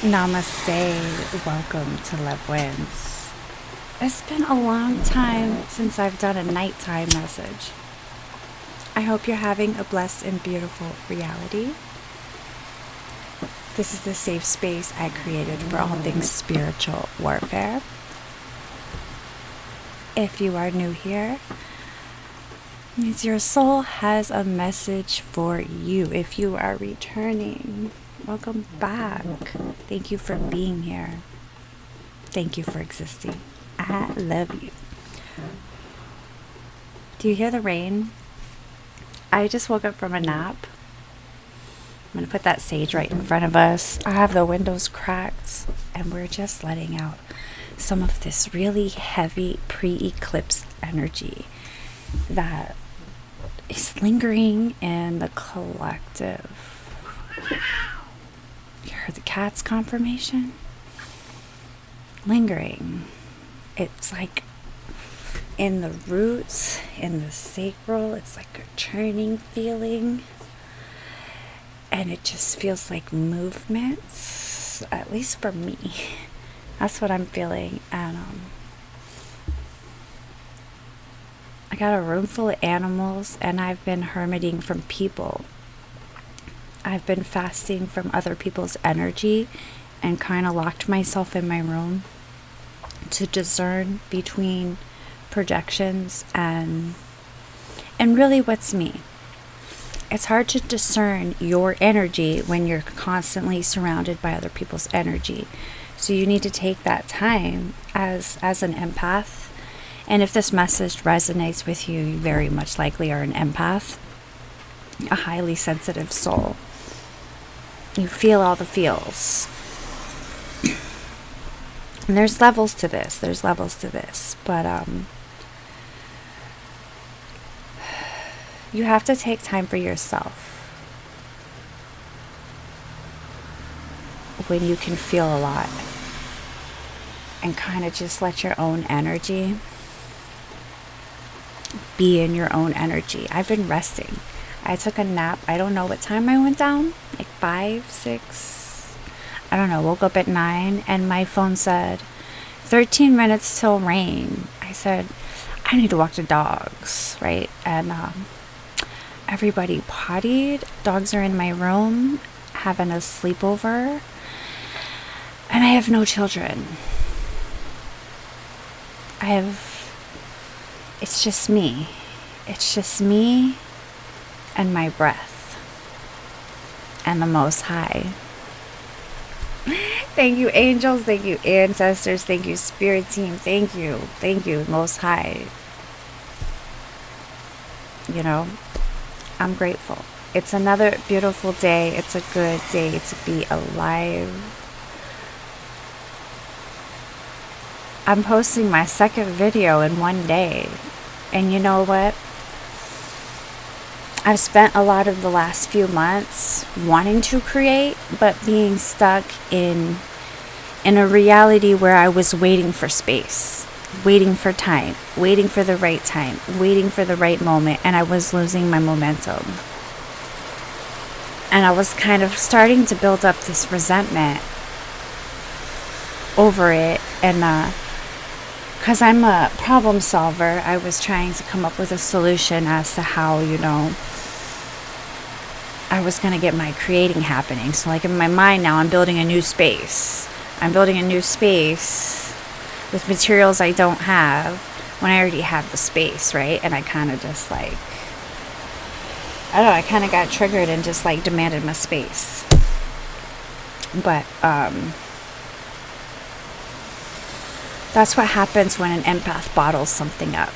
Namaste. Welcome to Love Wins. It's been a long time since I've done a nighttime message. I hope you're having a blessed and beautiful reality. This is the safe space I created for all things spiritual warfare. If you are new here, it means your soul has a message for you. If you are returning, welcome back. Thank you for being here. Thank you for existing. I love you. Do you hear the rain? I just woke up from a nap. I'm going to put that sage right in front of us. I have the windows cracked, and we're just letting out some of this really heavy pre-eclipse energy that is lingering in the collective. You heard the cat's confirmation? Lingering. It's like in the roots, in the sacral. It's like a churning feeling. And it just feels like movements, at least for me. That's what I'm feeling. And I got a room full of animals, and I've been hermiting from people. I've been fasting from other people's energy and kind of locked myself in my room to discern between projections and really what's me. It's hard to discern your energy when you're constantly surrounded by other people's energy. So you need to take that time as an empath. And if this message resonates with you, you very much likely are an empath, a highly sensitive soul. You feel all the feels. And there's levels to this. But you have to take time for yourself when you can feel a lot and kind of just let your own energy be in your own energy. I've been resting. I took a nap. I don't know what time I went down, like 5, 6. I don't know, woke up at 9 and my phone said 13 minutes till rain. I said, I need to walk the dogs, right? And everybody pottied. Dogs are in my room having a sleepover. And I have no children. It's just me. It's just me and my breath and the Most High. Thank you, angels. Thank you, ancestors. Thank you, spirit team. Thank you. Thank you, Most High. You know, I'm grateful. It's another beautiful day. It's a good day to be alive. I'm posting my second video in one day. And you know what? I've spent a lot of the last few months wanting to create, but being stuck in a reality where I was waiting for space, waiting for time, waiting for the right time, waiting for the right moment, and I was losing my momentum. And I was kind of starting to build up this resentment over it, and because I'm a problem solver, I was trying to come up with a solution as to how, I was going to get my creating happening. So like in my mind now, I'm building a new space. I'm building a new space with materials I don't have when I already have the space, right? And I kind of just I don't know, I kind of got triggered and just demanded my space. But that's what happens when an empath bottles something up.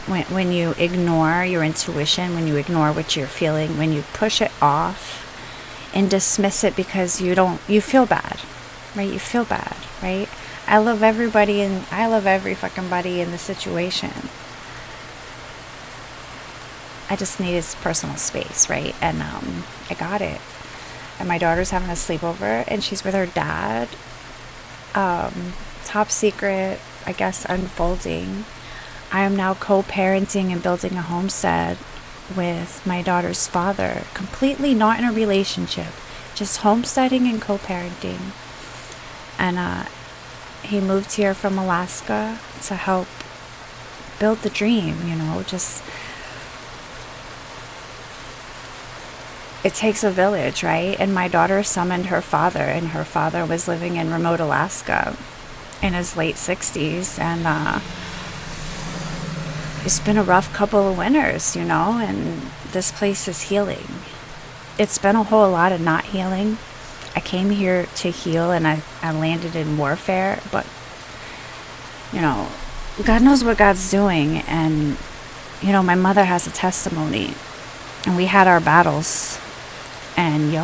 When you ignore your intuition, when you ignore what you're feeling, when you push it off and dismiss it because you feel bad, right? You feel bad, right? I love everybody and I love every fucking buddy in the situation. I just needed personal space, right? And I got it. And my daughter's having a sleepover and she's with her dad. Top secret, I guess, unfolding. I am now co-parenting and building a homestead with my daughter's father, completely not in a relationship, just homesteading and co-parenting. And he moved here from Alaska to help build the dream, just it takes a village, right? And my daughter summoned her father, and her father was living in remote Alaska in his late 60s, and it's been a rough couple of winters, and this place is healing. It's been a whole lot of not healing. I came here to heal, and I landed in warfare, but God knows what God's doing. And my mother has a testimony, and we had our battles, and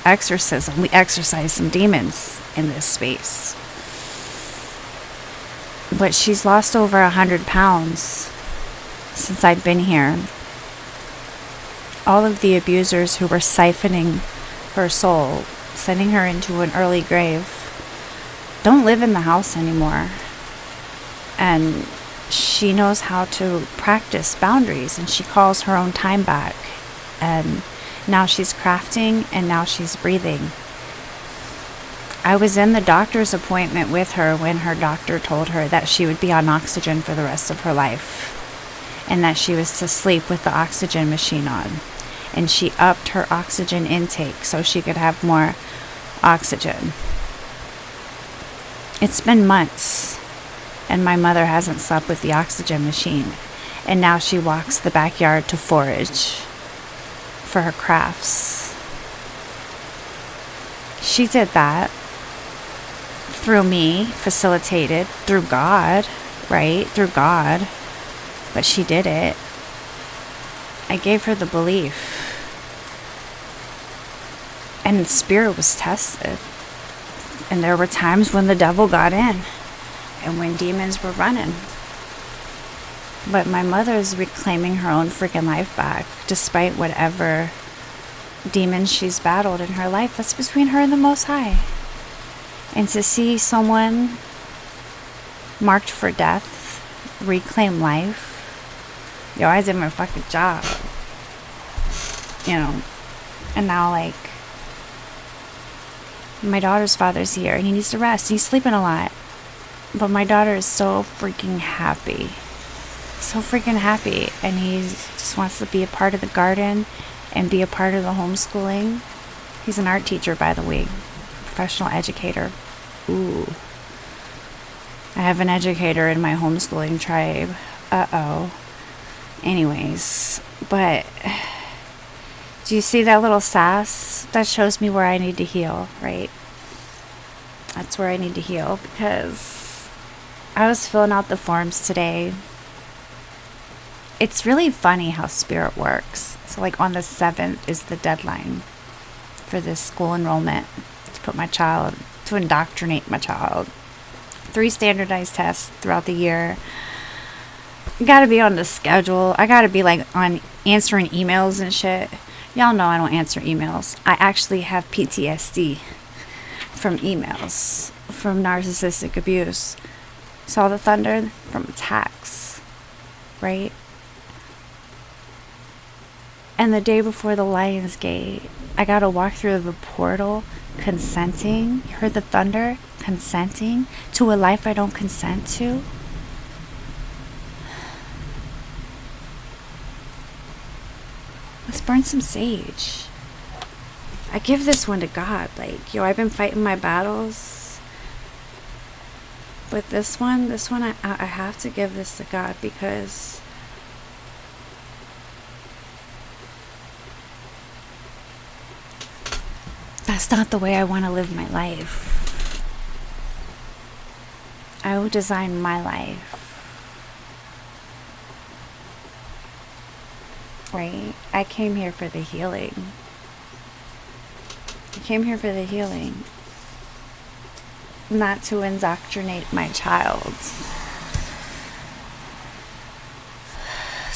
exorcism, we exorcised some demons in this space. But she's lost over 100 pounds since I've been here. All of the abusers who were siphoning her soul, sending her into an early grave, don't live in the house anymore. And she knows how to practice boundaries, and she calls her own time back. And now she's crafting, and now she's breathing. I was in the doctor's appointment with her when her doctor told her that she would be on oxygen for the rest of her life, and that she was to sleep with the oxygen machine on. And she upped her oxygen intake so she could have more oxygen. It's been months, and my mother hasn't slept with the oxygen machine. And now she walks the backyard to forage for her crafts. She did that through me, facilitated through God, right? Through God. But she did it. I gave her the belief. And the spirit was tested. And there were times when the devil got in, and when demons were running. But my mother's reclaiming her own freaking life back, despite whatever demons she's battled in her life. That's between her and the Most High. And to see someone marked for death reclaim life, I did my fucking job. And now, my daughter's father's here, and he needs to rest. He's sleeping a lot. But my daughter is so freaking happy. So freaking happy. And he just wants to be a part of the garden and be a part of the homeschooling. He's an art teacher, by the way. Professional educator. Ooh. I have an educator in my homeschooling tribe. Uh-oh. Anyways, but do you see that little sass? That shows me where I need to heal, right? That's where I need to heal, because I was filling out the forms today. It's really funny how spirit works. So on the 7th is the deadline for this school enrollment to indoctrinate my child. 3 standardized tests throughout the year. Got to be on the schedule. I got to be on answering emails and shit. Y'all know I don't answer emails. I actually have PTSD from emails, from narcissistic abuse. Saw the thunder from attacks, right? And the day before the Lion's Gate, I got to walk through the portal consenting. You heard the thunder? Consenting to a life I don't consent to. Let's burn some sage. I give this one to God. I've been fighting my battles. But this one, I have to give this to God, because that's not the way I want to live my life. I will design my life. Right? I came here for the healing. Not to indoctrinate my child.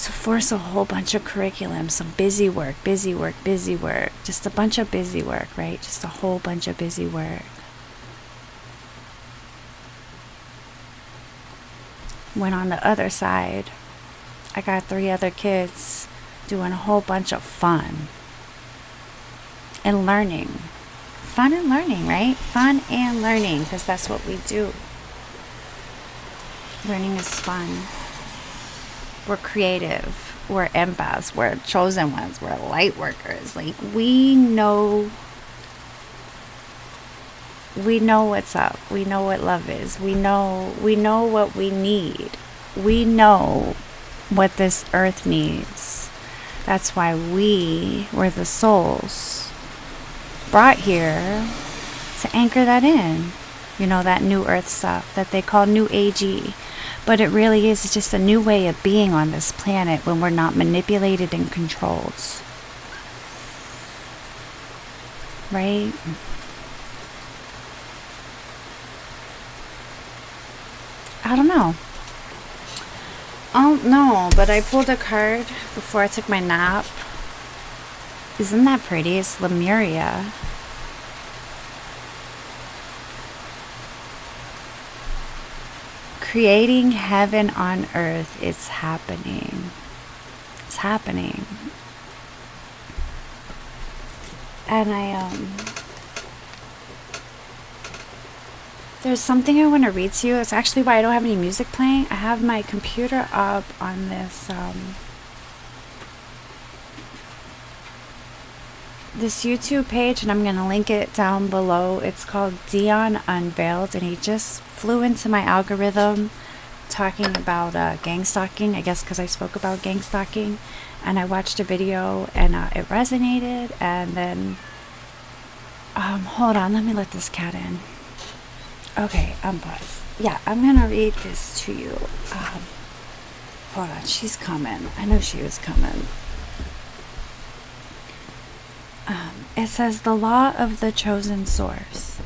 To force a whole bunch of curriculum, some busy work. Just a bunch of busy work, right? Just a whole bunch of busy work. When on the other side, I got 3 other kids doing a whole bunch of fun and learning fun and learning, right? Fun and learning, because that's what we do. Learning is fun. We're creative. We're empaths. We're chosen ones. We're light workers. Like, we know what's up. We know what love is. We know what we need. We know what this earth needs. That's why we were the souls brought here to anchor that in. You know, that new earth stuff that they call new agey. But it really is just a new way of being on this planet when we're not manipulated and controlled. Right? I don't know. But I pulled a card before I took my nap. Isn't that pretty? It's Lemuria. Creating heaven on earth. It's happening. It's happening. And there's something I want to read to you. It's actually why I don't have any music playing. I have my computer up on this this YouTube page, and I'm going to link it down below. It's called Dion Unveiled, and he just flew into my algorithm talking about gang stalking, I guess because I spoke about gang stalking, and I watched a video, and it resonated, and then hold on, let me let this cat in. Okay, unpause. Yeah, I'm going to read this to you. Hold on, she's coming. I know she was coming. It says, the law of the chosen source.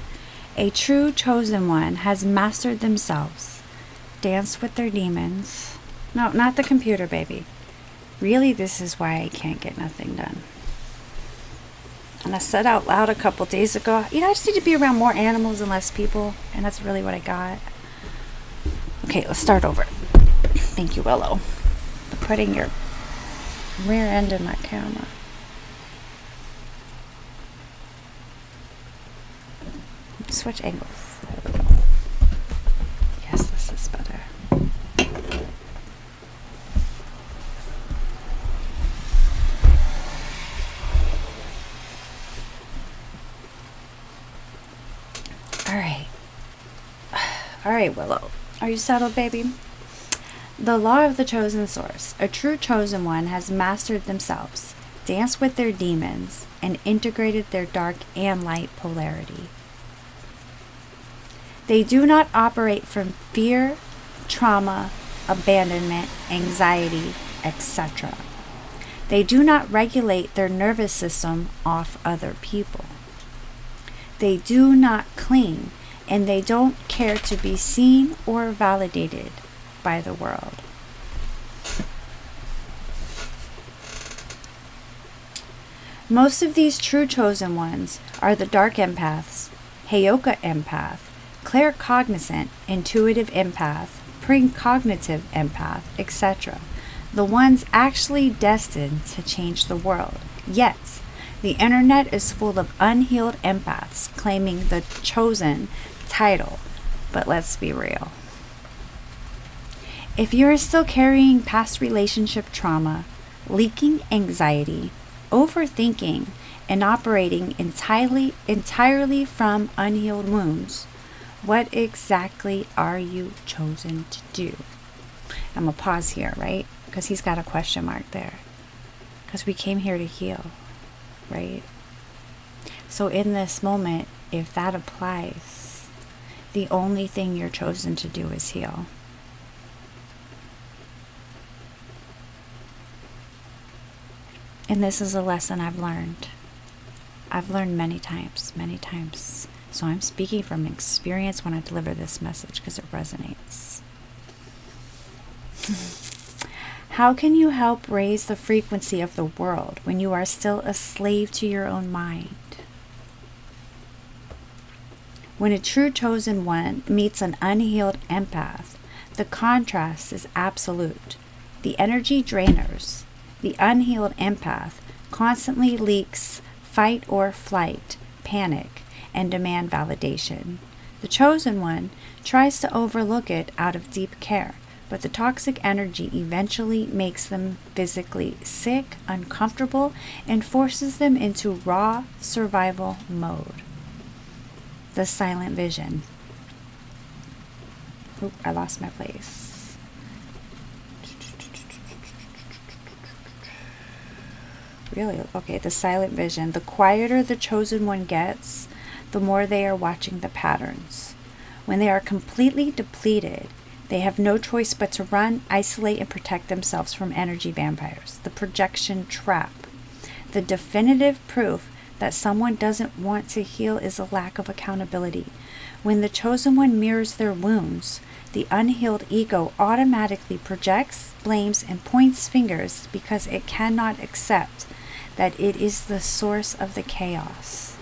A true chosen one has mastered themselves, danced with their demons. No, not the computer, baby. Really, this is why I can't get nothing done. And I said out loud a couple days ago, I just need to be around more animals and less people. And that's really what I got. Okay, let's start over. Thank you, Willow, for putting your rear end in my camera. Switch angles. There we go. Yes, this is better. All right, Willow. Are you settled, baby? The law of the chosen source. A true chosen one has mastered themselves, danced with their demons, and integrated their dark and light polarity. They do not operate from fear, trauma, abandonment, anxiety, etc. They do not regulate their nervous system off other people. They do not cling, and they don't care to be seen or validated by the world. Most of these true chosen ones are the dark empaths, Heyoka empath, claircognizant, intuitive empath, precognitive empath, etc. The ones actually destined to change the world. Yet, the internet is full of unhealed empaths claiming the chosen title. But let's be real. If you're still carrying past relationship trauma, leaking anxiety, overthinking, and operating entirely from unhealed wounds, what exactly are you chosen to do? I'm going to pause here, right? Because he's got a question mark there. Because we came here to heal, right? So in this moment, if that applies, the only thing you're chosen to do is heal. And this is a lesson I've learned. I've learned many times. So I'm speaking from experience when I deliver this message because it resonates. How can you help raise the frequency of the world when you are still a slave to your own mind? When a true chosen one meets an unhealed empath, the contrast is absolute. The energy drainers, the unhealed empath, constantly leaks fight or flight, panic, and demand validation. The chosen one tries to overlook it out of deep care, but the toxic energy eventually makes them physically sick, uncomfortable, and forces them into raw survival mode. The silent vision. Oop, I lost my place. Really? Okay, the silent vision. The quieter the chosen one gets, the more they are watching the patterns. When they are completely depleted, they have no choice but to run, isolate, and protect themselves from energy vampires. The projection trap. The definitive proof that someone doesn't want to heal is a lack of accountability. When the chosen one mirrors their wounds, the unhealed ego automatically projects, blames, and points fingers because it cannot accept that it is the source of the chaos.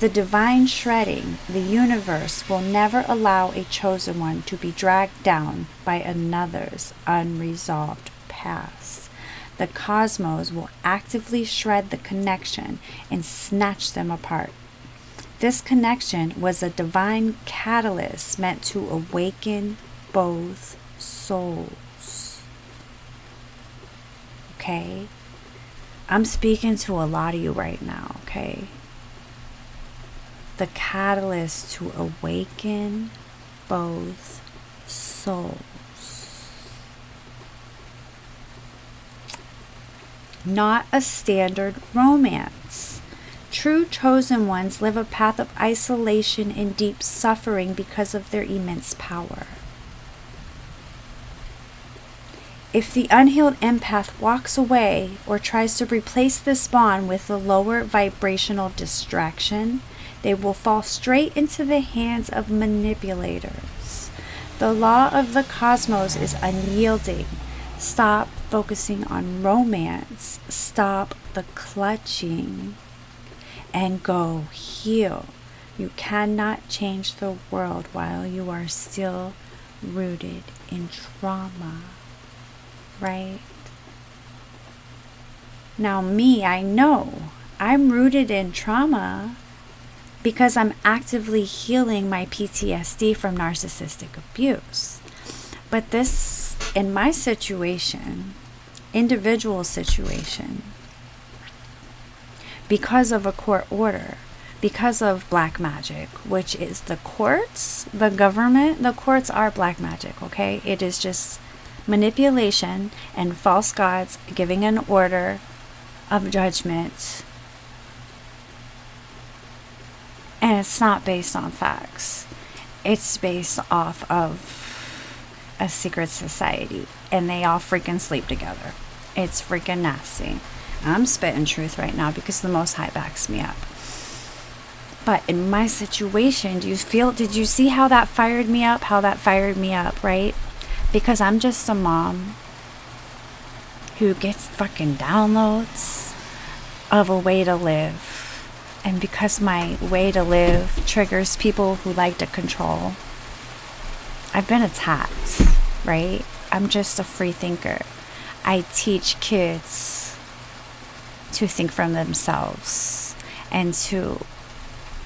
The divine shredding, the universe will never allow a chosen one to be dragged down by another's unresolved past. The cosmos will actively shred the connection and snatch them apart. This connection was a divine catalyst meant to awaken both souls. Okay? I'm speaking to a lot of you right now, okay? The catalyst to awaken both souls. Not a standard romance. True chosen ones live a path of isolation and deep suffering because of their immense power. If the unhealed empath walks away or tries to replace this bond with a lower vibrational distraction, they will fall straight into the hands of manipulators. The law of the cosmos is unyielding. Stop focusing on romance. Stop the clutching. And go heal. You cannot change the world while you are still rooted in trauma. Right? Now me, I know I'm rooted in trauma because I'm actively healing my PTSD from narcissistic abuse. But this, in my situation, individual situation, because of a court order, because of black magic, which is the courts, the government, the courts are black magic, okay? It is just manipulation and false gods giving an order of judgment. And it's not based on facts. It's based off of a secret society. And they all freaking sleep together. It's freaking nasty. I'm spitting truth right now because the Most High backs me up. But in my situation, did you see how that fired me up? How that fired me up, right? Because I'm just a mom who gets fucking downloads of a way to live. And because my way to live triggers people who like to control, I've been attacked, right? I'm just a free thinker. I teach kids to think for themselves and to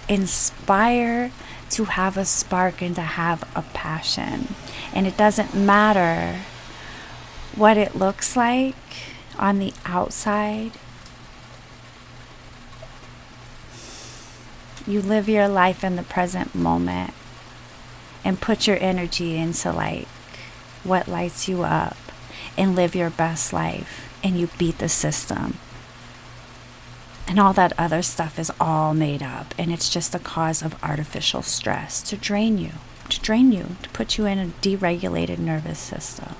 inspire, to have a spark, and to have a passion. And it doesn't matter what it looks like on the outside. You live your life in the present moment and put your energy into like what lights you up and live your best life, and you beat the system. And all that other stuff is all made up, and it's just a cause of artificial stress to drain you, to put you in a deregulated nervous system.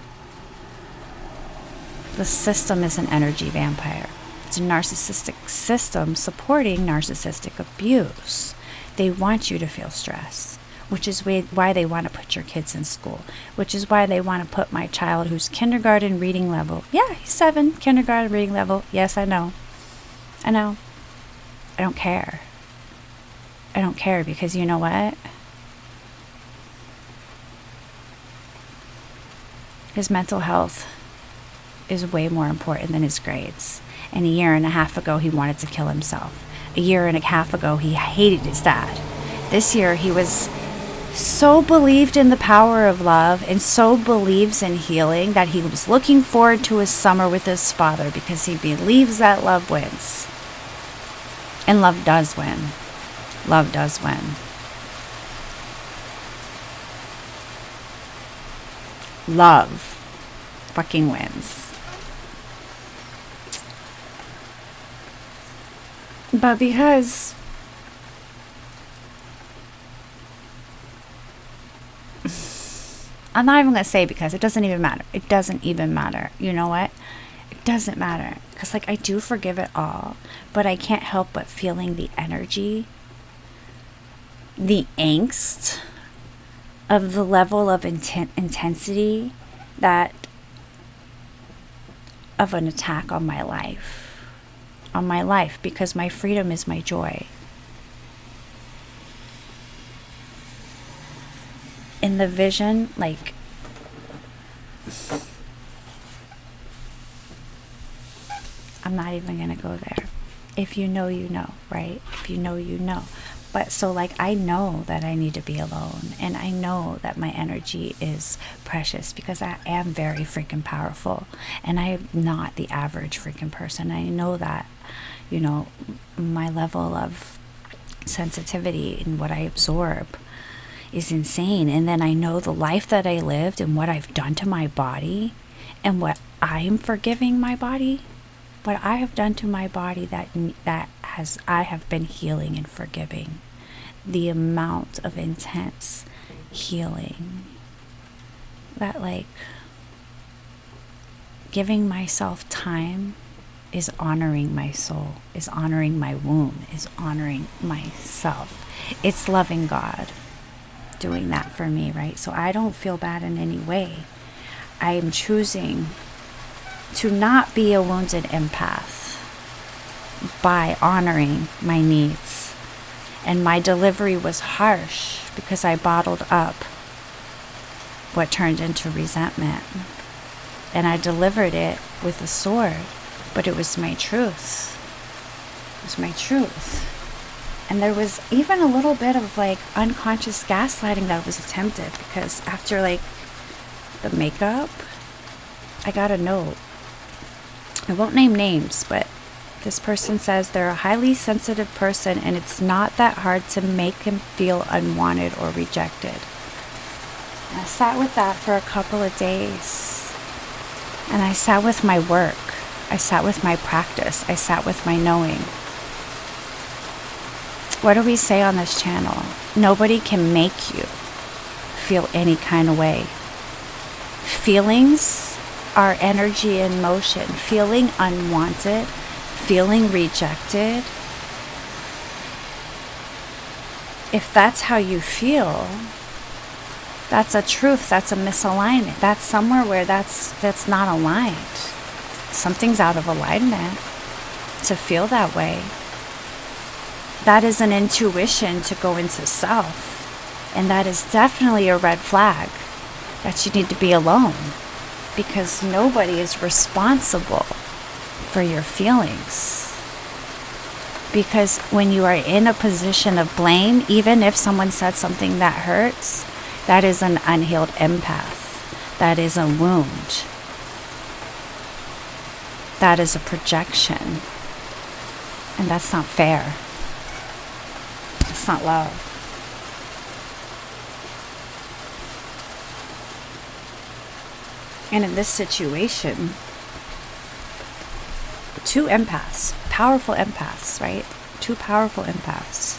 The system is an energy vampire. It's a narcissistic system supporting narcissistic abuse. They want you to feel stress, which is why they want to put your kids in school, which is why they want to put my child who's kindergarten reading level. Yeah, he's 7, kindergarten reading level. Yes, I know. I don't care. I don't care because you know what? His mental health is way more important than his grades. And a year and a half ago, he wanted to kill himself. a year and a half ago, he hated his dad. This year, he was so believed in the power of love and so believes in healing that he was looking forward to his summer with his father because he believes that love wins. And love does win. Love does win. Love fucking wins. But because I'm not even going to say because it doesn't even matter. It doesn't even matter. You know what? It doesn't matter. Because like I do forgive it all. But I can't help but feeling the energy, the angst of the level of intensity that of an attack on my life. On my life. Because my freedom is my joy. In the vision, like, I'm not even going to go there. If you know, you know, right? If you know, you know. But so like, I know that I need to be alone. And I know that my energy is precious because I am very freaking powerful. And I am not the average freaking person. I know that, you know, my level of sensitivity and what I absorb is insane. And then I know the life that I lived and what I've done to my body and what I'm forgiving my body, what I have done to my body I have been healing and forgiving. The amount of intense healing that like giving myself time is honoring my soul, is honoring my womb, is honoring myself. It's loving God doing that for me, right? So I don't feel bad in any way. I am choosing to not be a wounded empath by honoring my needs. And my delivery was harsh because I bottled up what turned into resentment. And I delivered it with a sword, but it was my truth. It was my truth. And there was even a little bit of like unconscious gaslighting that was attempted because after like the makeup, I got a note. I won't name names, but this person says they're a highly sensitive person and it's not that hard to make him feel unwanted or rejected. And I sat with that for a couple of days. And I sat with my work. I sat with my practice. I sat with my knowing. What do we say on this channel? Nobody can make you feel any kind of way. Feelings are energy in motion. Feeling unwanted, feeling rejected. If that's how you feel, that's a truth, that's a misalignment. That's somewhere where that's not aligned. Something's out of alignment to feel that way. That is an intuition to go into self. And that is definitely a red flag that you need to be alone. Because nobody is responsible for your feelings. Because when you are in a position of blame, even if someone said something that hurts, that is an unhealed empath. That is a wound. That is a projection. And that's not fair. It's not love. And in this situation, two empaths, powerful empaths, right? Two powerful empaths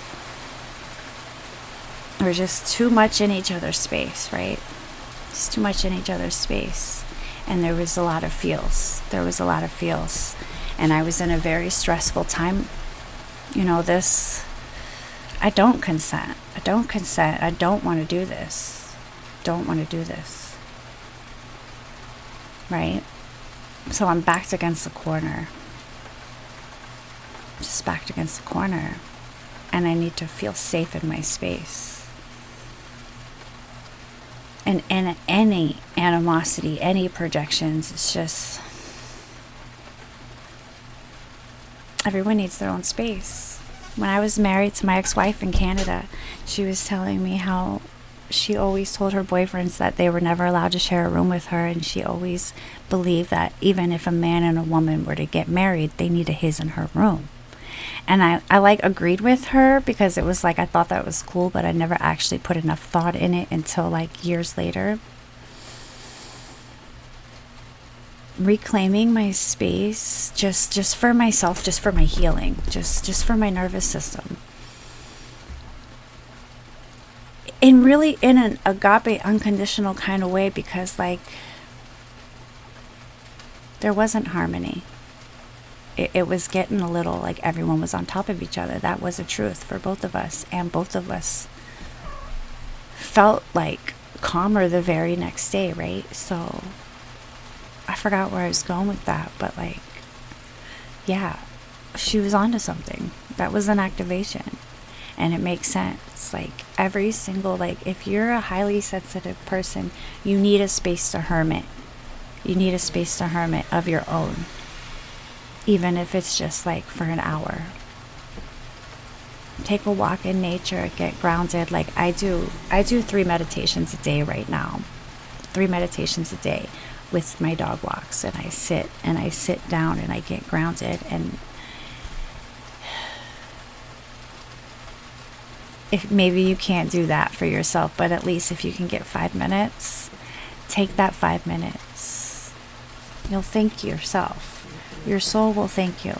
were just too much in each other's space, right? Just too much in each other's space. And there was a lot of feels. There was a lot of feels. And I was in a very stressful time. You know, I don't consent. I don't consent. I don't want to do this. Don't want to do this. Right? So I'm backed against the corner. Just backed against the corner. And I need to feel safe in my space. And any animosity, any projections, it's just... everyone needs their own space. When I was married to my ex-wife in Canada, she was telling me how she always told her boyfriends that they were never allowed to share a room with her, and she always believed that even if a man and a woman were to get married, they needed his and her room. And I like agreed with her, because it was like I thought that was cool, but I never actually put enough thought in it until like years later. Reclaiming my space just for myself, just for my healing, just for my nervous system. And really in an agape unconditional kind of way, because like there wasn't harmony. It was getting a little like everyone was on top of each other. That was the truth for both of us, and both of us felt like calmer the very next day, right? So I forgot where I was going with that, but like, yeah, she was onto something. That was an activation, and it makes sense. Like every single, like if you're a highly sensitive person, you need a space to hermit. You need a space to hermit of your own, even if it's just like for an hour. Take a walk in nature, get grounded. Like I do 3 meditations a day right now. 3 meditations a day with my dog walks, and I sit down and I get grounded. And if maybe you can't do that for yourself, but at least if you can get 5 minutes, take that 5 minutes. You'll thank yourself. Your soul will thank you.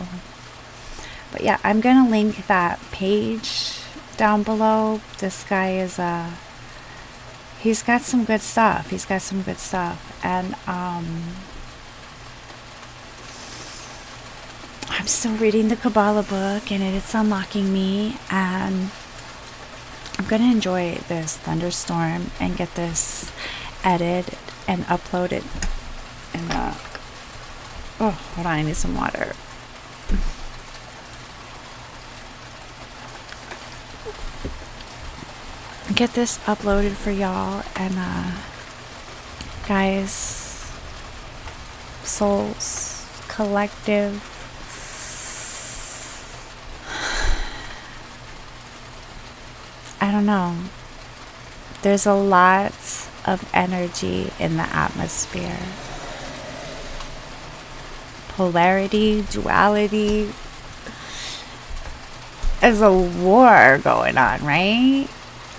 But yeah, I'm gonna link that page down below. This guy is he's got some good stuff. And I'm still reading the Kabbalah book, and it's unlocking me, and I'm gonna enjoy this thunderstorm and get this edited and uploaded. And oh, hold on, I need some water. Get this uploaded for y'all. And guys, souls, collective, I don't know, there's a lot of energy in the atmosphere. Polarity, duality. There's a war going on, right?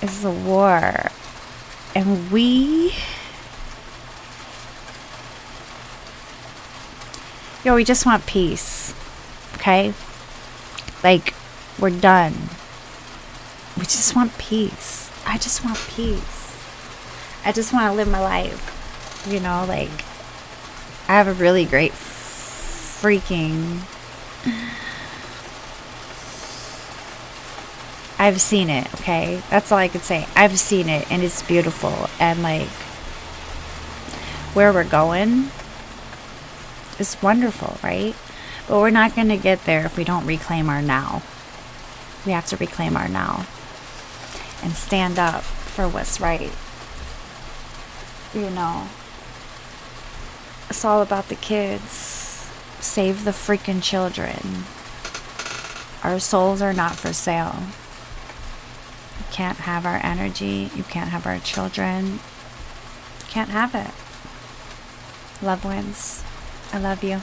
It's a war. And we just want peace. Okay? Like, we're done. We just want peace. I just want peace. I just want to live my life. You know, like, I have a really great freaking... I've seen it, okay? That's all I could say. I've seen it, and it's beautiful. And, like, where we're going is wonderful, right? But we're not going to get there if we don't reclaim our now. We have to reclaim our now and stand up for what's right. You know, it's all about the kids. Save the freaking children. Our souls are not for sale. You can't have our energy. You can't have our children. You can't have it. Loved ones, I love you.